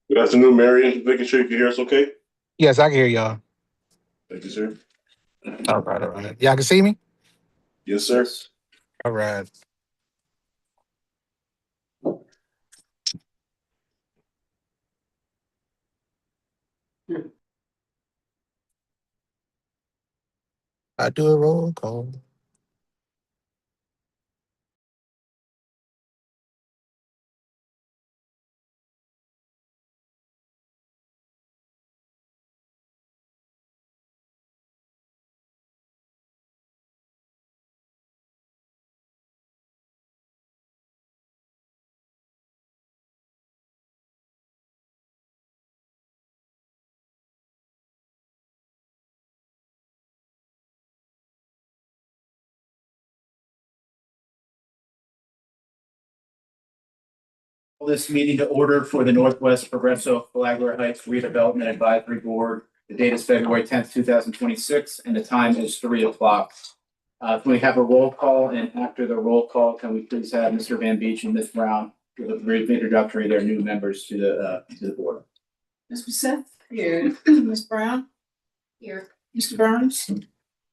Good afternoon, Marion. Making sure you can hear us okay? Yes, I can hear y'all. Thank you, sir. All right, all right. Y'all can see me? Yes, sir. All right. I do a roll call. This meeting to order for the Northwest-Progresso Flagler Heights Redevelopment Advisory Board. The date is February 10th, 2026, and the time is 3:00. Can we have a roll call? And after the roll call, can we please have Mr. Van Beach and Ms. Brown give a brief introductory of their new members to the board? Mr. Seth? Here. Ms. Brown? Here. Mr. Burns?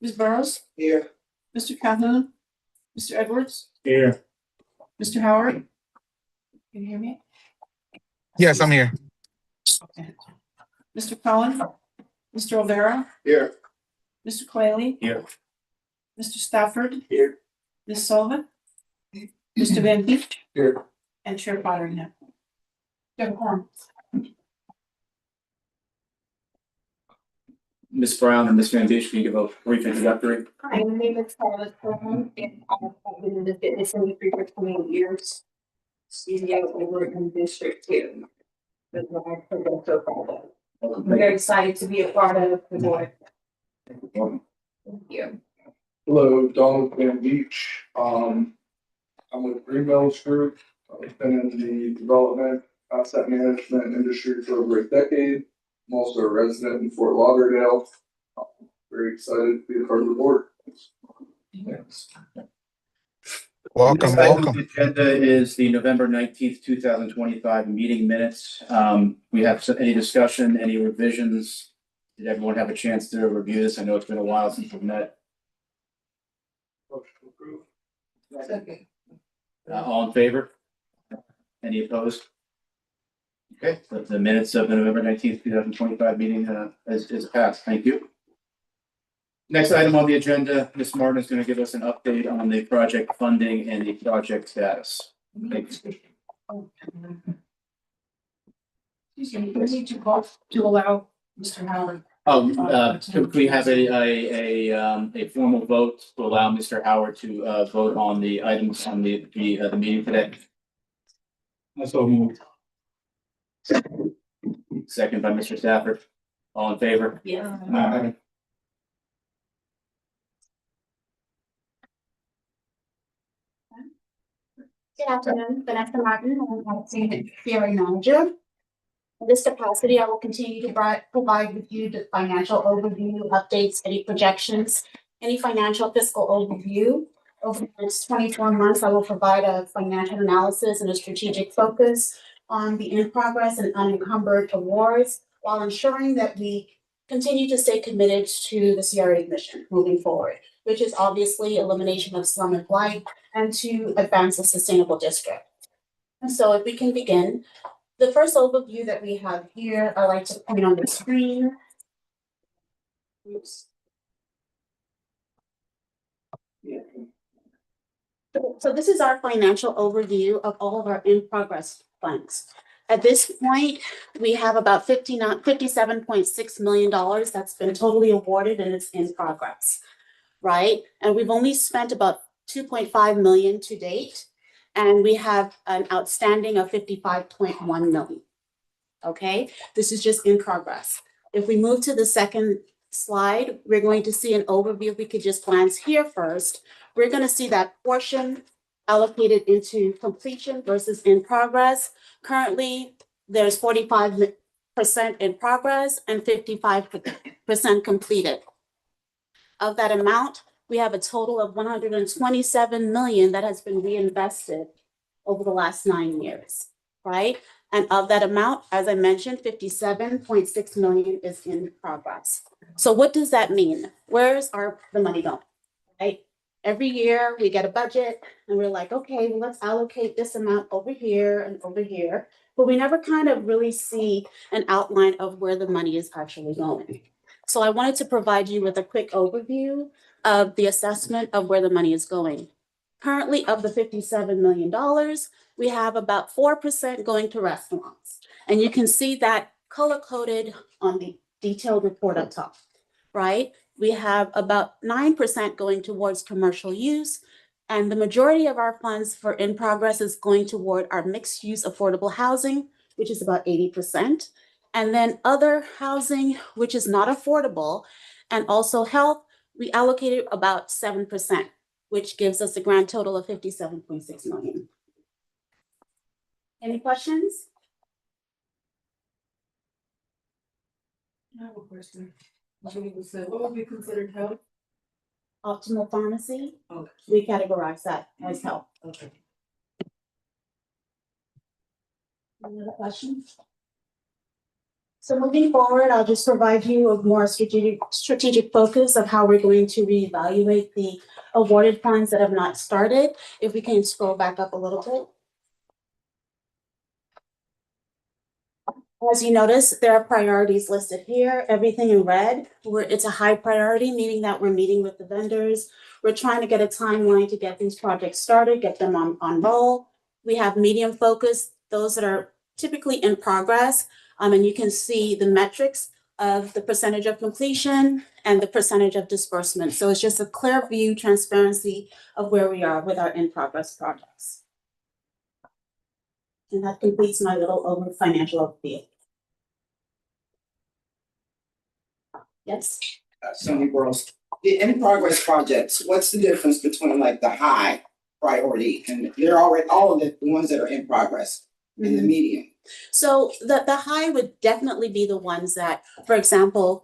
Ms. Burrows? Here. Mr. Calhoun? Mr. Edwards? Here. Mr. Howard? Can you hear me? Yes, I'm here. Okay. Mr. Cullen? Mr. Olvera? Here. Mr. Quayle? Here. Mr. Stafford? Here. Ms. Sullivan? Mr. Van Beek? Here. And Chair Potteringham. You have a quorum. Ms. Brown and Ms. Van Beach, can you give a brief introductory? Hi, my name is Carla Cohen, and I've been in the fitness industry for 20 years. CEO over in District 2. That's what I've heard so far. I'm very excited to be a part of the board. Thank you. Hello, Donald Van Beach. I'm with Greenbells Group. I've been in the development, asset management industry for over a decade. I'm also a resident in Fort Lauderdale. Very excited to be a part of the board. Thanks. Welcome, Next item on welcome. the agenda is the November 19th, 2025 meeting minutes. We have any discussion, any revisions? Did everyone have a chance to review this? I know it's been a while since we've met. Okay. All in favor? Any opposed? Okay, so the minutes of the November 19th, 2025 meeting is passed. Thank you. Next item on the agenda, Ms. Martin is going to give us an update on the project funding and the project status. Thanks. Excuse me, we need to call to allow Mr. Howard. Could we have a formal vote to allow Mr. Howard to vote on the items on the meeting today? So moved. Second by Mr. Stafford. All in favor? Yeah. Good afternoon, Vanessa Martin, I'm the CRA manager. In this capacity, I will continue to provide with you the financial overview, updates, any projections, any financial fiscal overview. Over the next 24 months, I will provide a financial analysis and a strategic focus on the in-progress and unencumbered awards, while ensuring that we continue to stay committed to the CRA mission moving forward, which is obviously elimination of slum and blight and to advance a sustainable district. And so if we can begin, the first overview that we have here, I like to point on the screen. Oops. Yeah. So this is our financial overview of all of our in-progress funds. At this point, we have about $57.6 million that's been totally awarded and it's in progress, right? And we've only spent about $2.5 million to date, and we have an outstanding of $55.1 million. Okay, this is just in progress. If we move to the second slide, we're going to see an overview. We could just glance here first. We're going to see that portion allocated into completion versus in progress. Currently, there's 45% in progress and 55% completed. Of that amount, we have a total of $127 million that has been reinvested over the last 9 years, right? And of that amount, as I mentioned, 57.6 million is in progress. So what does that mean? Where's the money going? Right? Every year we get a budget and we're like, okay, well, let's allocate this amount over here and over here. But we never kind of really see an outline of where the money is actually going. So I wanted to provide you with a quick overview of the assessment of where the money is going. Currently, of the $57 million, we have about 4% going to restaurants. And you can see that color-coded on the detailed report up top, right? We have about 9% going towards commercial use. And the majority of our funds for in progress is going toward our mixed-use affordable housing, which is about 80%. And then other housing, which is not affordable, and also health, we allocated about 7%, which gives us a grand total of 57.6 million. Any questions? I have a question. What would be considered health? Optimal pharmacy, Okay. we categorize that as health. Okay. Any other questions? So moving forward, I'll just provide you a more strategic focus of how we're going to reevaluate the awarded funds that have not started. If we can scroll back up a little bit. As you notice, there are priorities listed here, everything in red, where it's a high priority, meaning that we're meeting with the vendors. We're trying to get a timeline to get these projects started, get them on roll. We have medium focus, those that are typically in progress. And you can see the metrics of the percentage of completion and the percentage of disbursement. So it's just a clear view, transparency of where we are with our in progress projects. And that completes my little financial overview. Yes. Sonny Burrows, the in progress projects, what's the difference between like the high priority and they're already all of the ones that are in progress and the medium? So the high would definitely be the ones that, for example,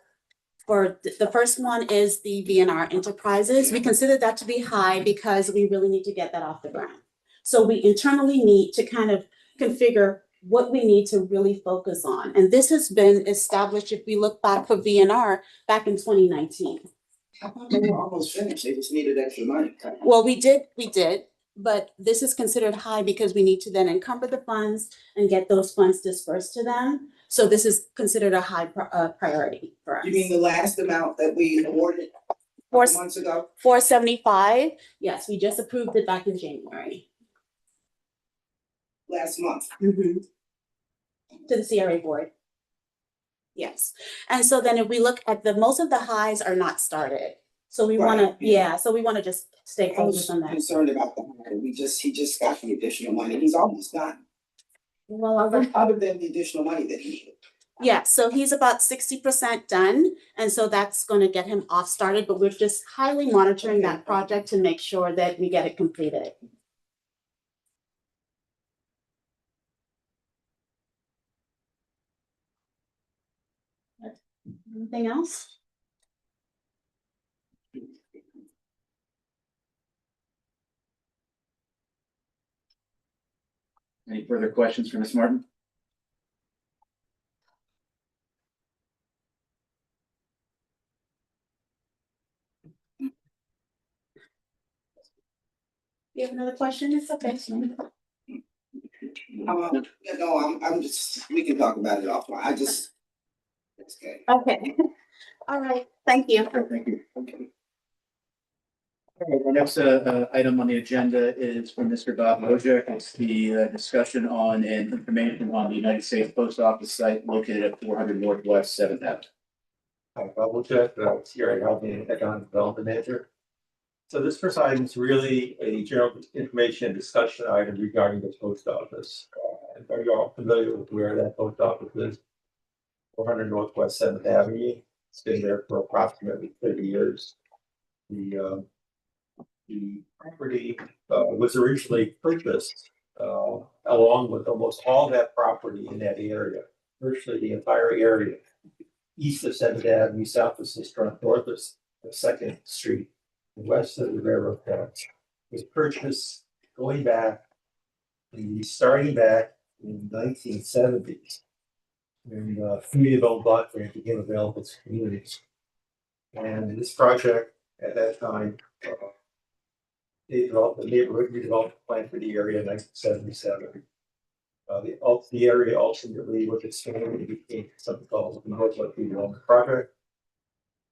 for the first one is the VNR enterprises. We consider that to be high because we really need to get that off the ground. So we internally need to kind of configure what we need to really focus on. And this has been established, if we look back for VNR back in 2019. I thought they were almost finished, they just needed extra money. Well, we did, but this is considered high because we need to then encumber the funds and get those funds dispersed to them. So this is considered a high priority for us. You mean the last amount that we awarded months ago? 475, yes, we just approved it back in January. Last month. To the CRA board. Yes, and so then if we look at most of the highs are not started. So we want to, so we want to just stay focused on that. Concerned about the high, he just got the additional money, he's almost done. Well, other than the additional money that he needed. yeah, so he's about 60% done, and so that's going to get him off started, but we're just highly monitoring that project to make sure that we get it completed. Anything else? Any further questions for Ms. Martin? You have another question? It's okay. I'm just, we can talk about it offline. It's okay. Okay. All right. Thank you. Thank you. Our next item on the agenda is from Mr. Bob Wojcik. It's the discussion on and information on the United States Post Office site located at 400 Northwest 7th Avenue. Hi, Bob Wojcik, CRA Housing and Economic Development Manager. So this first item is really a general information and discussion item regarding the post office. Are you all familiar with where that post office is? 400 Northwest 7th Avenue. It's been there for approximately 30 years. The property was originally purchased along with almost all that property in that area, virtually the entire area, east of 7th Avenue, south of 6th, north of 2nd Street, west of the railroad tracks, was purchased going back, starting back in 1970s. And community development block grant became available to communities. And this project at that time, they developed a neighborhood redevelopment plan for the area in 1977. The area ultimately was expanded and became something called the Northwest Redevelopment Project.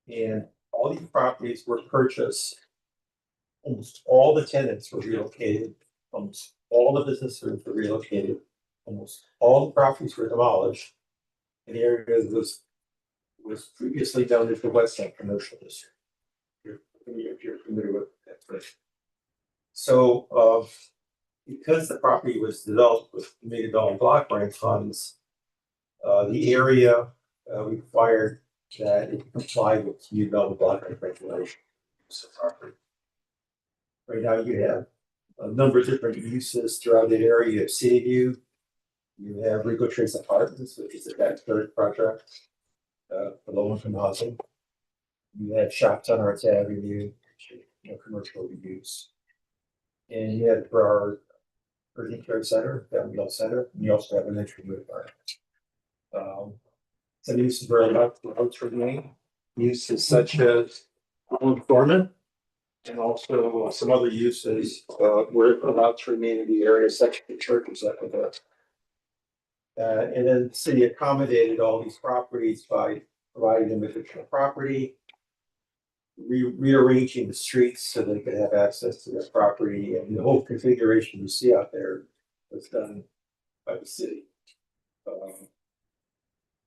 And all these properties were purchased. Almost all the tenants were relocated. Almost all the businesses were relocated. Almost all the properties were demolished. And the area was previously known as the West End Commercial District. If you're familiar with that phrase. So, because the property was developed with community development block grant funds, the area required that it comply with community development block grant regulations. Right now, you have a number of different uses throughout the area. You have City View, you have Rico Trace Apartments, which is a third project for low-income housing. You have Shops on Arts Avenue, commercial use. And you have our urgent care center, family health center, and you also have an entry with our. Some uses were allowed to remain, uses such as employment, and also some other uses were allowed to remain in the area, such as churches like that. And then the city accommodated all these properties by providing them with additional property, rearranging the streets so they could have access to their property, and the whole configuration you see out there was done by the city.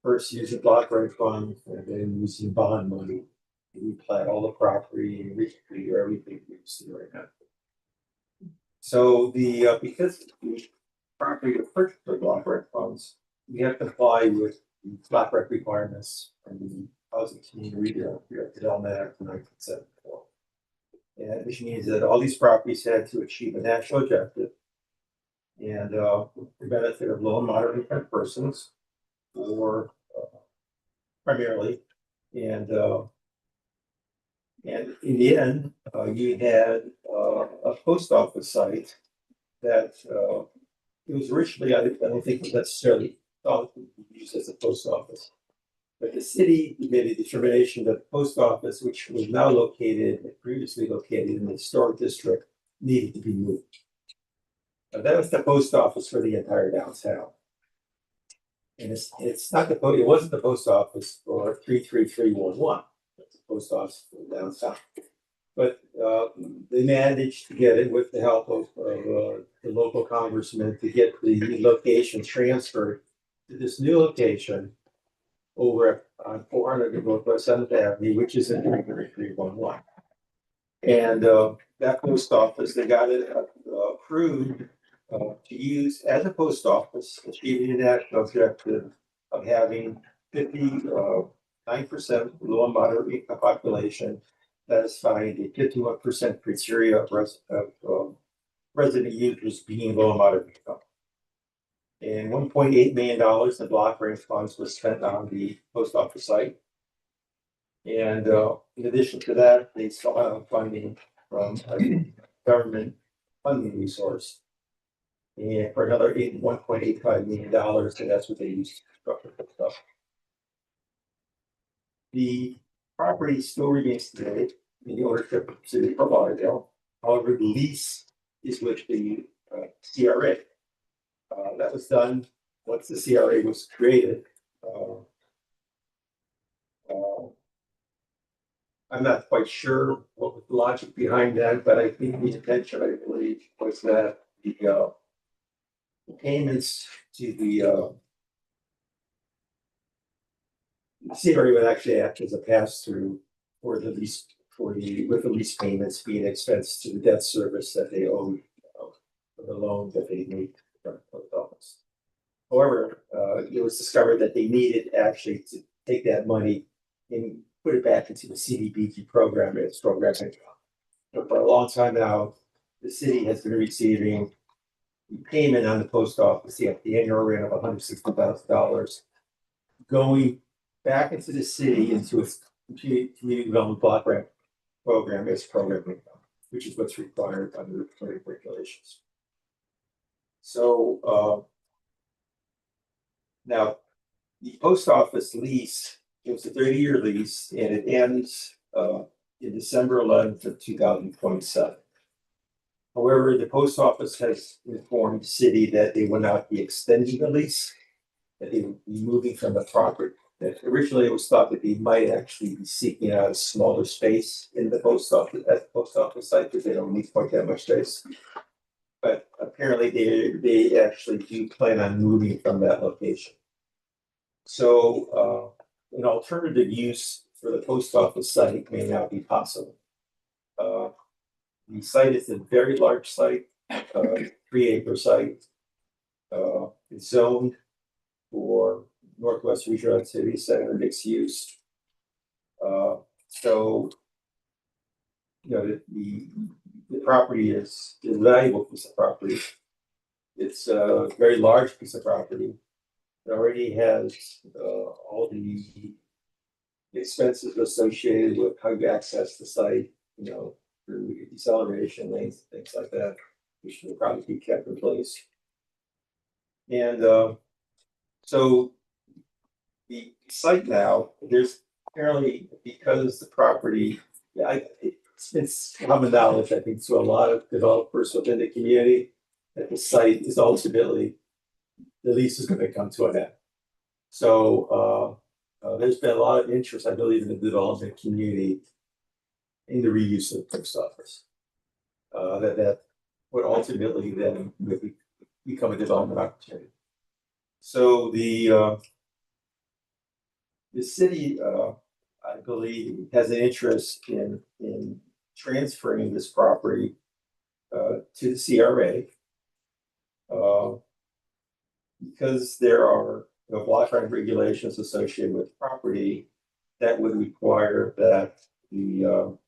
First using block grant funds and then using bond money. We plat all the property and reconfigure everything you see right now. So because the property was purchased with block grant funds, we have to comply with the block grant requirements and the Housing Community Redevelopment Act of 1974. And which means that all these properties had to achieve a national objective and the benefit of low and moderate income persons, or primarily, and in the end, you had a post office site that it was originally, I don't think was necessarily thought to be used as a post office. But the city made a determination that the post office, which was now previously located in the historic district, needed to be moved. That was the post office for the entire downtown. And it's not it wasn't the post office for 33311. It's the post office for downtown. But they managed to get it with the help of the local congressman to get the location transferred to this new location over on 400 Northwest 7th Avenue, which is in 33311. And that post office, they got it approved to use as a post office, achieving the national objective of having 59% low and moderate income population, satisfying the 51% criteria of resident users being low and moderate income. And $1.8 million in block grant funds was spent on the post office site. And in addition to that, they still have funding from a government funding resource. And for another $1.85 million, and that's what they use to construct the stuff. The property still remains today in the ownership of the city of Lauderdale. However, the lease is with the CRA. That was done once the CRA was created. I'm not quite sure what was the logic behind that, but I think the intention, I believe, was that the payments to the CRA would actually act as a pass-through for the lease, with the lease payments being expensed to the debt service that they owe for the loan that they made from the post office. However, it was discovered that they needed actually to take that money and put it back into the CDBG program as program income. But for a long time now, the city has been receiving payment on the post office, the annual rent of $160,000, going back into the city into its community development block grant program as program income, which is what's required under the regulations. So Now, the post office lease, it was a 30-year lease and it ends in December 11th of 2027. However, the post office has informed the city that they will not be extending the lease, that they will be moving from the property. That originally it was thought that they might actually be seeking out a smaller space in the post office, at the post office site, because they don't need quite that much space. But apparently they actually do plan on moving from that location. So an alternative use for the post office site may now be possible. The site is a very large site, 3-acre site. It's zoned for Northwest Regional City Center mixed use. So, you know, the property is a valuable piece of property. It's a very large piece of property. It already has all the expenses associated with how you access the site, you know, through deceleration lanes, things like that, which will probably be kept in place. And so the site now, there's apparently, because the property, it's common knowledge, I think, to a lot of developers within the community, that the site is ultimately, the lease is going to come to an end. So there's been a lot of interest, I believe, in the development community in the reuse of the post office. That would ultimately then become a development opportunity. So the city, I believe, has an interest in transferring this property to the CRA. Because there are block rent regulations associated with property that would require that the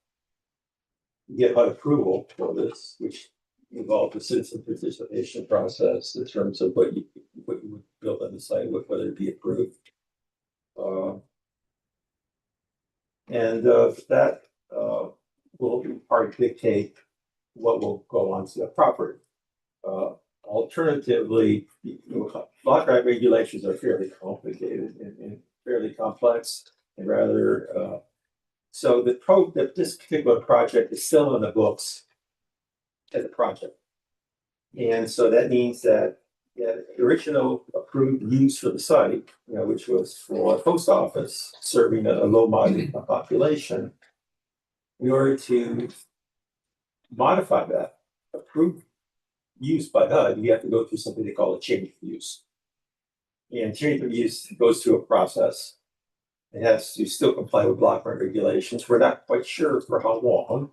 get HUD approval for this, which involves the citizen participation process in terms of what you would build on the site, whether it be approved. That will in part dictate what will go onto the property. Alternatively, block rent regulations are fairly complicated and fairly complex, and rather so this particular project is still in the books as a project. And so that means that the original approved use for the site, you know, which was for a post office serving a low moderate population, in order to modify that approved use by HUD, you have to go through something they call a change of use. And change of use goes through a process. It has to still comply with block rent regulations. We're not quite sure for how long.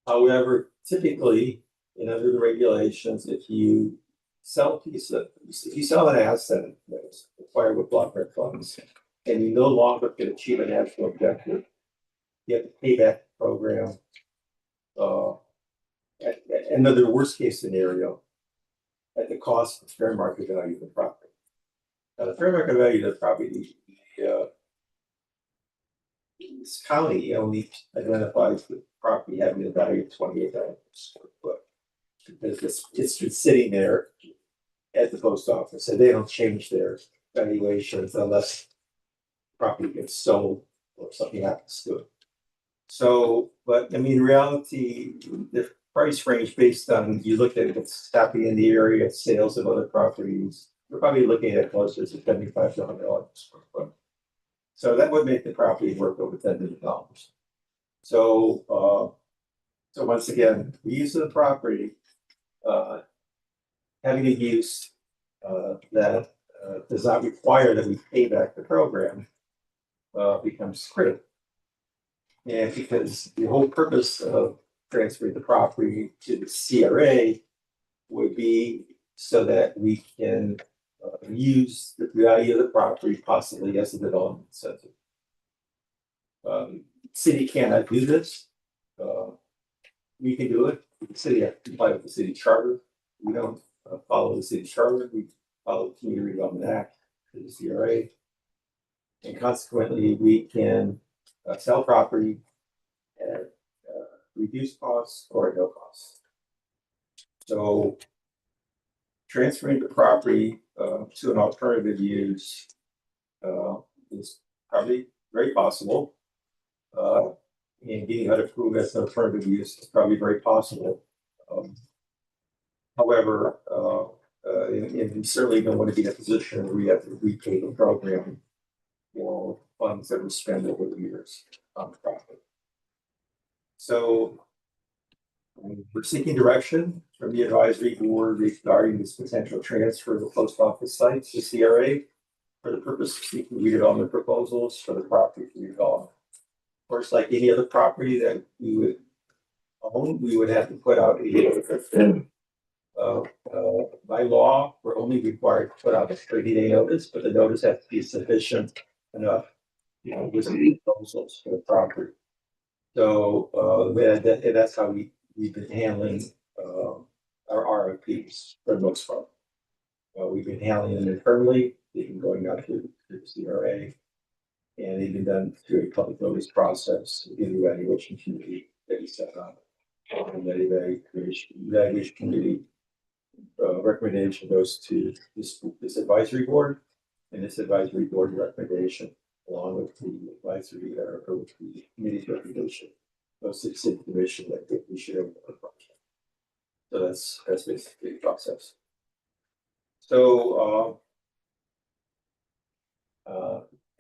However, typically, under the regulations, if you sell an asset that's acquired with block rent funds, and you no longer can achieve an actual objective, you have to pay back the program. Another worst case scenario, at the cost of fair market value of the property. Now, the fair market value of the property, this county only identifies the property having a value of $28 per square foot. Because it's been sitting there at the post office, and they don't change their valuations unless property gets sold or something happens to it. So, but I mean, in reality, the price range based on, you look at what's happening in the area, sales of other properties, we're probably looking at closer to $75 to $100 per square foot. So that would make the property worth over $10 million. So, so once again, the use of the property, having a use that does not require that we pay back the program becomes critical. And because the whole purpose of transferring the property to the CRA would be so that we can use the value of the property possibly as a development incentive. City cannot do this. We can do it. The city has to comply with the city charter. We don't follow the city charter. We follow the Community Redevelopment Act to the CRA. And consequently, we can sell property at reduced costs or at no cost. So transferring the property to an alternative use is probably very possible. And getting that approved as an alternative use is probably very possible. However, and we certainly don't want to be in a position where we have to repay the program for funds that were spent over the years on the project. So we're seeking direction from the advisory board regarding this potential transfer of the post office site to CRA for the purpose of seeking redevelopment proposals for the property to redevelop. Of course, like any other property that we would own, we would have to put out a by law, we're only required to put out a 30-day notice, but the notice has to be sufficient enough, with the proposals for the property. So, that's how we've been handling, our RFPs for the most part. We've been handling them internally, they've been going out to the CRA, and they've been done through a public notice process in the evaluation committee that we set up. And that evaluation committee recommendation goes to this advisory board, and this advisory board recommendation, along with the advisory or with the committee's recommendation, goes to the city commission that we should have a project. So that's basically the process. So,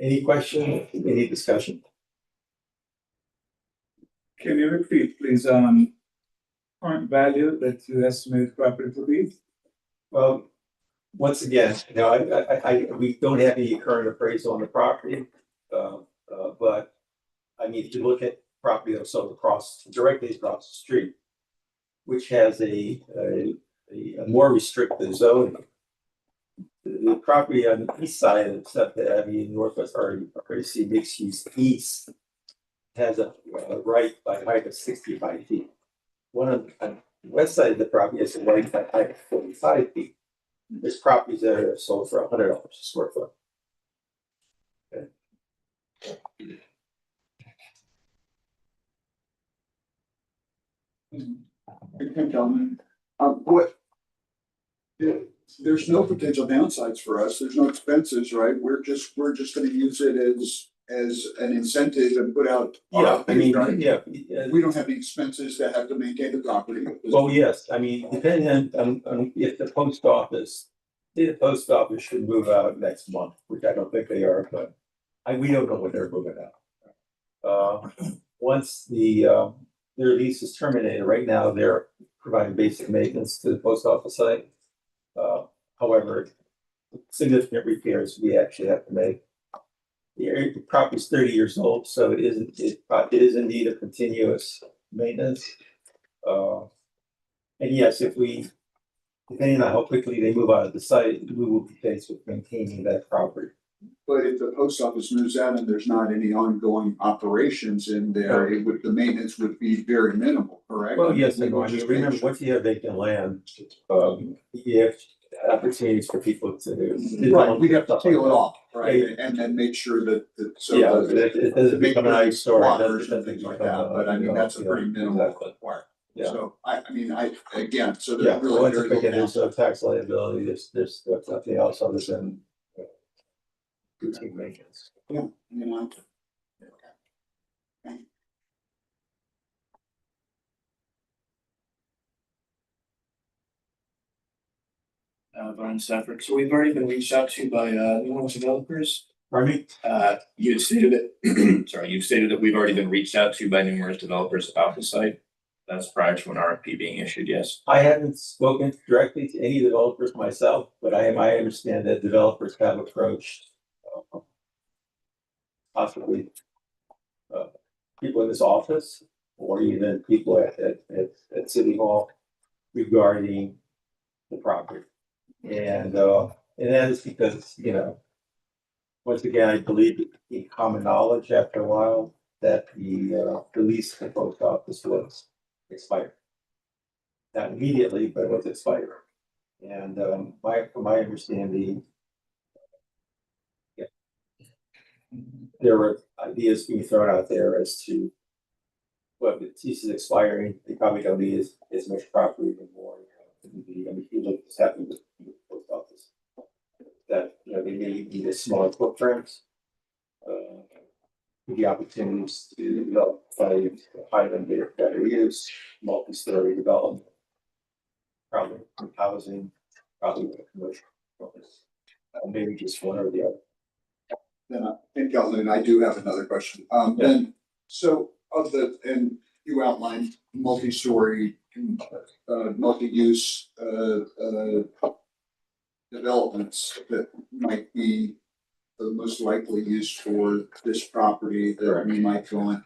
any questions? Any discussion? Can you repeat, please, current value that you estimate property to be? Well, once again, we don't have any current appraisal on the property, but I mean, if you look at property that's sold directly across the street, which has a more restrictive zoning. The property on the east side, except that, I mean, Northwest RC mixed use east, has a right by height of 65 feet. One on the west side of the property has a right by height of 45 feet. There's properties that are sold for $100 a square foot. Okay. What? There's no potential downsides for us. There's no expenses, right? We're just gonna use it as an incentive and put out. Yeah, I mean, right? yeah. We don't have any expenses that have to maintain the property. Well, yes, I mean, depending on if the post office should move out next month, which I don't think they are, but we don't know when they're moving out. Once their lease is terminated, right now they're providing basic maintenance to the post office site. However, significant repairs we actually have to make. The property is 30 years old, so it is in need of continuous maintenance. And yes, depending on how quickly they move out of the site, we will be faced with maintaining that property. But if the post office moves out and there's not any ongoing operations in there, the maintenance would be very minimal, correct? Well, yes, We I would mean, just remember, make sure- once you have vacant land, you have opportunities for people to. Right, we'd have to peel it off, right, and then make sure that, Yeah, it doesn't become an eyesore. Waters and things like that, but I mean, that's a pretty minimal requirement. Yeah. So again, so Yeah, there's well, really once very again, little there's no tax liability, there's nothing else other than routine maintenance. downside. You know? Brian Stafford. So we've already been reached out to by numerous developers. Pardon me? You stated that, sorry, you've stated that we've already been reached out to by numerous developers about the site. That's prior to an RFP being issued, yes. I haven't spoken directly to any developers myself, but I understand that developers have approached possibly people in this office or even people at City Hall regarding the property. And that is because, once again, I believe in common knowledge after a while that the lease for the post office was expired. Not immediately, but it was expired. And from my understanding, there were ideas being thrown out there as to what the lease is expiring. They probably don't need as much property anymore. I mean, if you look what's happening with the post office. that, they may need a smaller footprint. The opportunities to develop high and better use, multi-story development. Probably housing, probably with commercial focus. Maybe just one or the other. And Calhoun, I do have another question. Then, so and you outlined multi-story, multi-use, developments that might be the most likely use for this property that we might go in.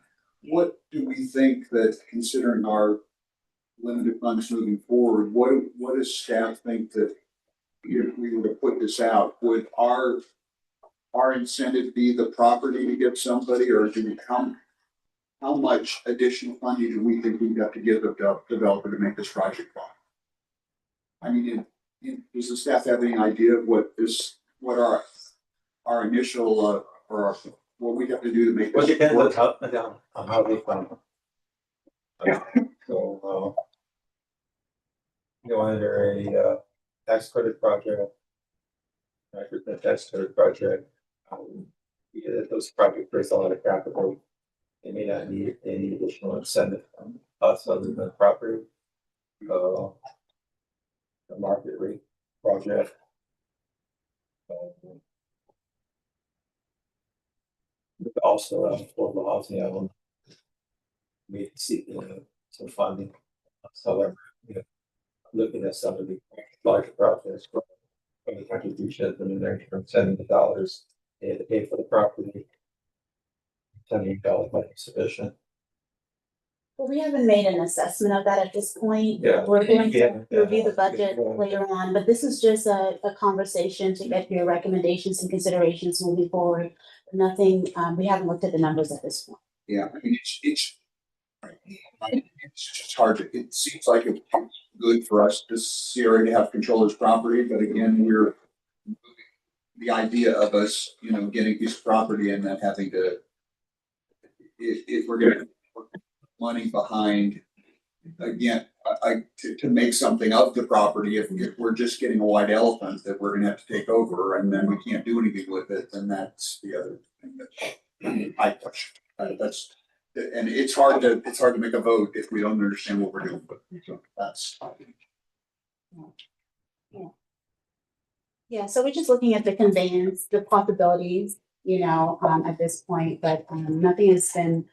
What do we think that, considering our limited funds moving forward, what does staff think that if we were to put this out, would our incentive be the property to get somebody, or do we, how much additional funding do we think we've got to give the developer to make this project fun? I mean, does the staff have any idea of what our initial, or what we have to do to make Well, this it depends work? on how they fund it. So, under a tax credit project, after the tax credit project, those projects raise a lot of capital. They may not need any additional incentive from us other than the property. The market rate project. But also affordable housing element. We see some funding. So looking at some of the larger projects from the contribution, I mean, they're from $70, they had to pay for the property. $70 might be sufficient. Well, we haven't made an assessment of that at this point. Yeah. We're going to Yeah. review the budget later on, but this is just a conversation to get your recommendations and considerations moving forward. Nothing, we haven't looked at the numbers at this point. Yeah, I mean, it's just hard to, it seems like it's good for us to see already have control of this property, but again, we're the idea of us, getting this property and then having to, if we're gonna put money behind, again, to make something of the property, if we're just getting a white elephant that we're gonna have to take over and then we can't do anything with it, then that's the other thing that I question. That's, and it's hard to make a vote if we don't understand what we're doing, but so that's. Yeah, so we're just looking at the conveyance, the possibilities, at this point, but nothing has been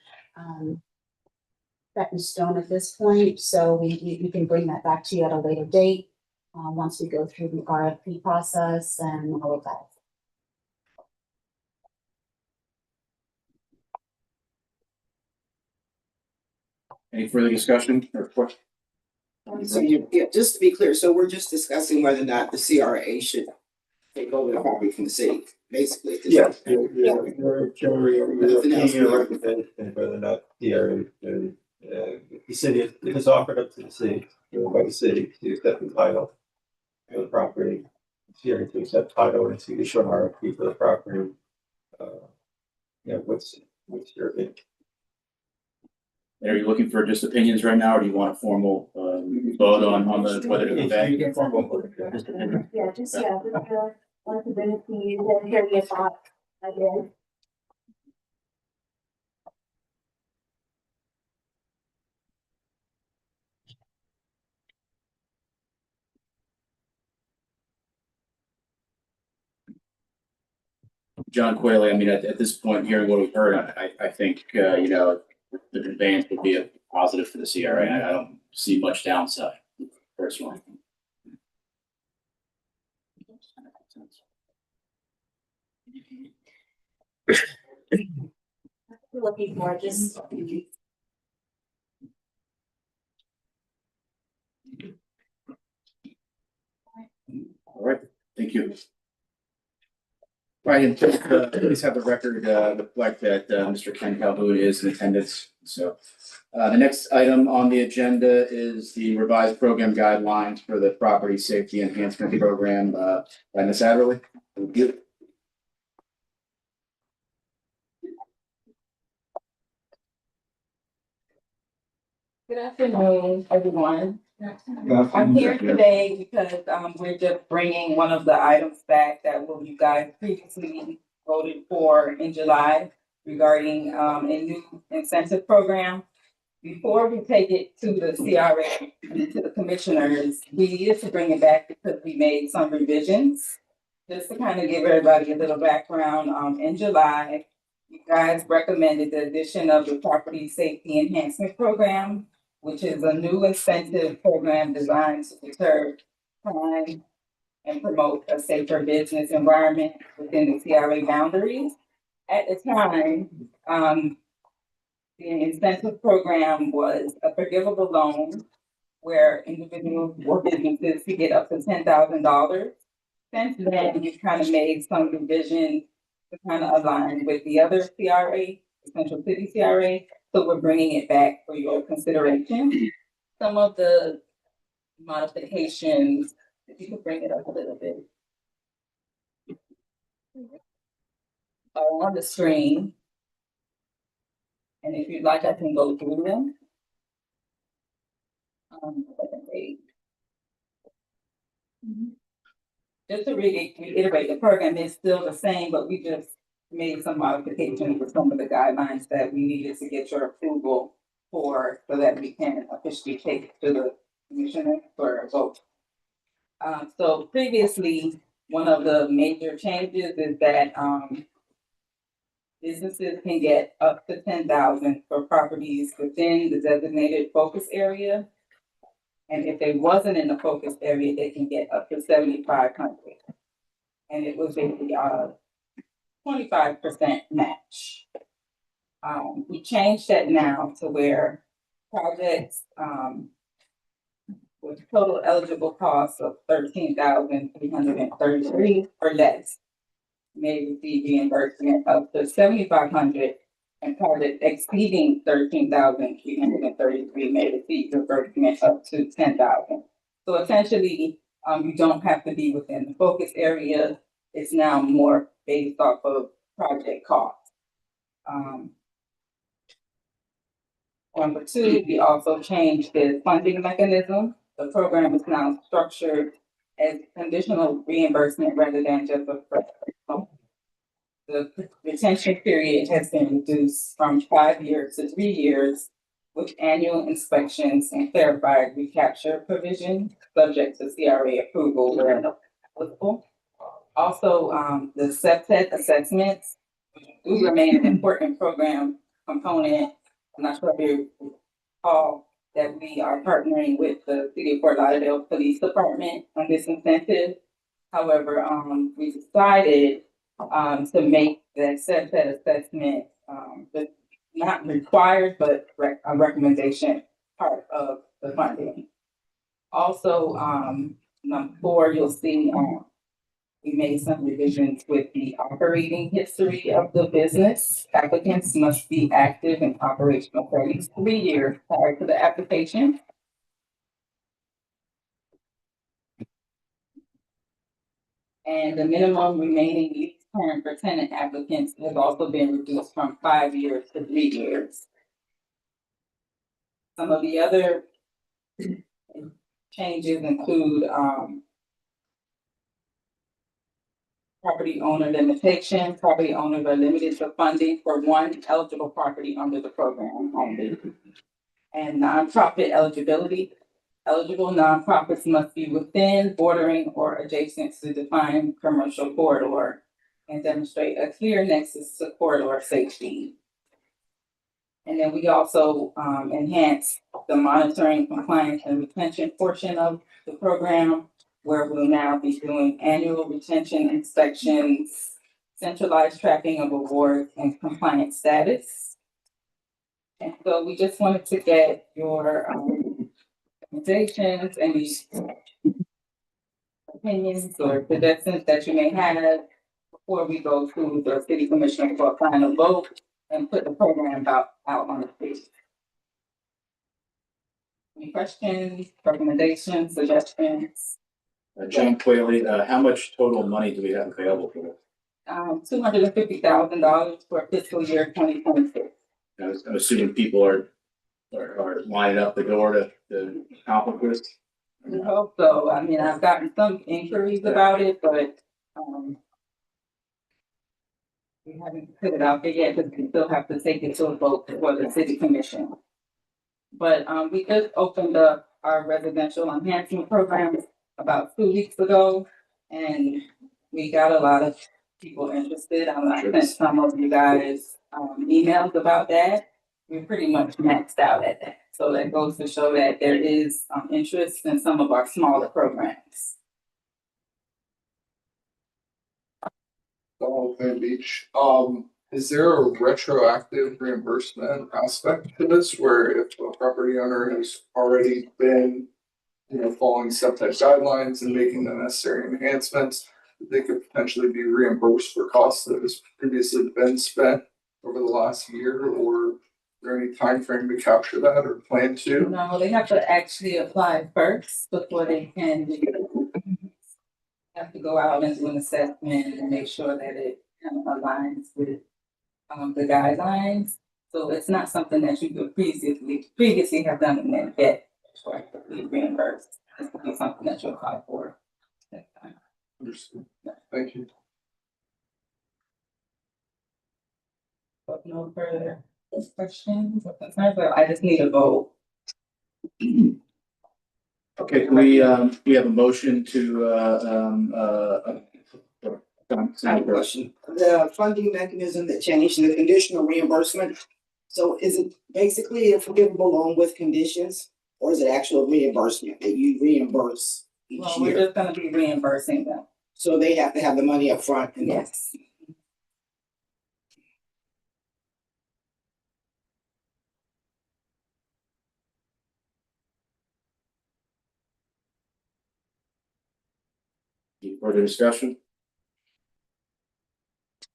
set in stone at this point, so we can bring that back to you at a later date, once we go through the RFP process and all of that. Any further discussion or question? So just to be clear, so we're just discussing whether or not the CRA should take over the property from the city, basically. Yes. We're Nothing else. recommending whether or not the city, if it's offered up to the city, by the city to accept the title for the property, here to accept title and to issue an RFP for the property. What's your opinion? Are you looking for just opinions right now, or do you want a formal vote on the whether to convey? Yeah, want to bring it to you, then hear your thoughts again. John Quayle, I mean, at this point, hearing what we've heard, I think, the conveyance would be a positive for the CRA, and I don't see much downside personally. We're looking for just. All right, thank you. Right, and please have the record reflect that Mr. Ken Calhoun is in attendance. So the next item on the agenda is the revised program guidelines for the Property Safety Enhancement Program by Ms. Adderley. Thank you. Good afternoon, everyone. I'm here today because we're just bringing one of the items back that you guys previously voted for in July regarding a new incentive program. Before we take it to the CRA and to the commissioners, we needed to bring it back because we made some revisions. Just to kind of give everybody a little background, in July, you guys recommended the addition of the Property Safety Enhancement Program, which is a new incentive program designed to deter crime and promote a safer business environment within the CRA boundaries. At the time, the incentive program was a forgivable loan where individuals or businesses could get up to $10,000. Since then, we've kind of made some revisions to kind of align with the other CRA, the Central City CRA. So we're bringing it back for your consideration. Some of the modifications, if you could bring it up a little bit, are on the screen. And if you'd like, I can go through them. Just to reiterate, the program is still the same, but we just made some modifications with some of the guidelines that we needed to get your approval for, so that we can officially take it to the commissioner for a vote. So previously, one of the major changes is that, businesses can get up to 10,000 for properties within the designated focus area. And if they wasn't in the focus area, they can get up to 7,500. And it was a 25% match. We changed that now to where projects with total eligible cost of 13,333 or less may receive reimbursement up to 7,500, and projects exceeding 13,333 may receive reimbursement up to 10,000. So essentially, you don't have to be within the focus area. It's now more based off of project cost. Number two, we also changed the funding mechanism. The program is now structured as conditional reimbursement rather than just a the retention period has been reduced from 5 years to 3 years with annual inspections and clarified recapture provision subject to CRA approval where applicable. Also, the septet assessments do remain an important program component. I'm not sure if you recall that we are partnering with the City of Fort Lauderdale Police Department on this incentive. However, we decided to make the septet assessment not required, but a recommendation part of the funding. Also, number 4, you'll see we made some revisions with the operating history of the business. Applicants must be active and operational for at least 3 years prior to the application. And the minimum remaining lease term for tenant applicants has also been reduced from 5 years to 3 years. Some of the other changes include property owner limitation. Property owners are limited to funding for one eligible property under the program only. And nonprofit eligibility. Eligible nonprofits must be within, bordering, or adjacent to defined commercial corridor and demonstrate a clear nexus to corridor safety. And then we also enhance the monitoring, compliance, and retention portion of the program, where we'll now be doing annual retention inspections, centralized tracking of awards, and compliance status. And so we just wanted to get your recommendations, any opinions or suggestions that you may have before we go to the city commissioner for a final vote and put the program out on the page. Any questions, recommendations, suggestions? John Quayle, how much total money do we have available for this? $250,000 for fiscal year 2026. I'm assuming people are or lining up the door to accomplish this? I hope so. I mean, I've gotten some inquiries about it, but, we haven't put it out there yet, because we still have to take it to a vote for the city commission. But, we just opened up our residential enhancement program about 2 weeks ago, and we got a lot of people interested. I sent some of you guys, emails about that. We're pretty much maxed out at that. So that goes to show that there is, interest in some of our smaller programs. Van Beach, is there a retroactive reimbursement aspect to this where if a property owner has already been, following septic guidelines and making the necessary enhancements, they could potentially be reimbursed for costs that has previously been spent over the last year, or is there any time frame to capture that or plan to? No, they have to actually apply first before they can. Have to go out and do an assessment and make sure that it kind of aligns with the guidelines. So it's not something that you could previously have done and then get reimbursed. This would be something that you apply for next time. Understood. Thank you. But no further questions or concerns, but I just need a vote. Okay, we have a motion to, I have a question. The funding mechanism that changed, the conditional reimbursement. So is it basically a forgivable loan with conditions, or is it actual reimbursement that you reimburse each Well, we're year? just gonna be reimbursing them. So they have to have the money up front. And Yes. further discussion?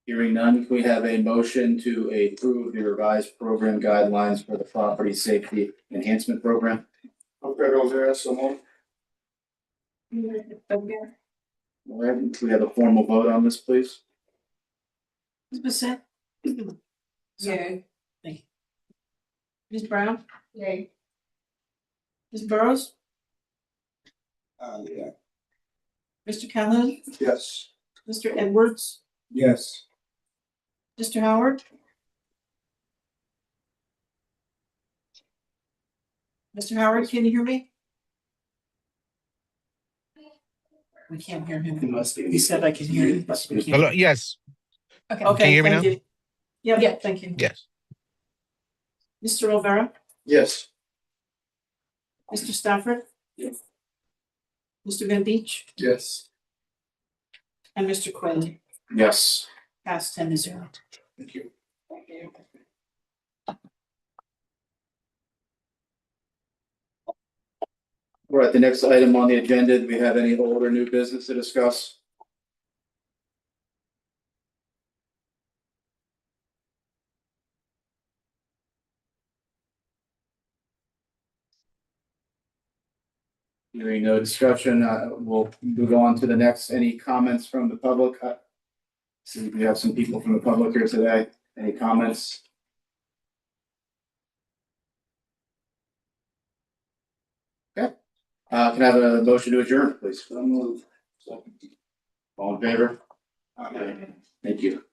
Hearing none, can we have a motion to approve the revised program guidelines for the property safety enhancement program? Okay, over there, someone. All right, can we have a formal vote on this, please? Ms. Bissett? Yay. Thank you. Ms. Brown? Yay. Ms. Burrows? Yeah. Mr. Calhoun? Yes. Mr. Edwards? Yes. Mr. Howard? Mr. Howard, can you hear me? We can't hear him. He said I can hear him, but we Hello, can't. yes, Okay, Can you hear me thank now? you. Yeah, thank you. yes. Mr. Rivera? Yes. Mr. Stafford? Yes. Mr. Van Beach? Yes. And Mr. Quinn? Yes. Passed 10-0. Thank you. Thank you. All right, the next item on the agenda, do we have any old or new business to discuss? Hearing no discussion, we'll move on to the next. Any comments from the public? See, we have some people from the public here today. Any comments? Okay. Can I have a motion to adjourn, please? All in favor? Thank you.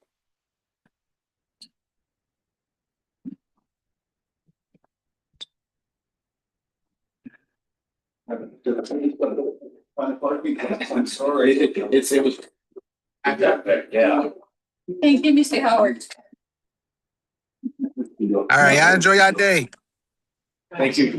I'm sorry, it was. Yeah. Thank you, Mr. Howard. All right, y'all enjoy your day. Thank you.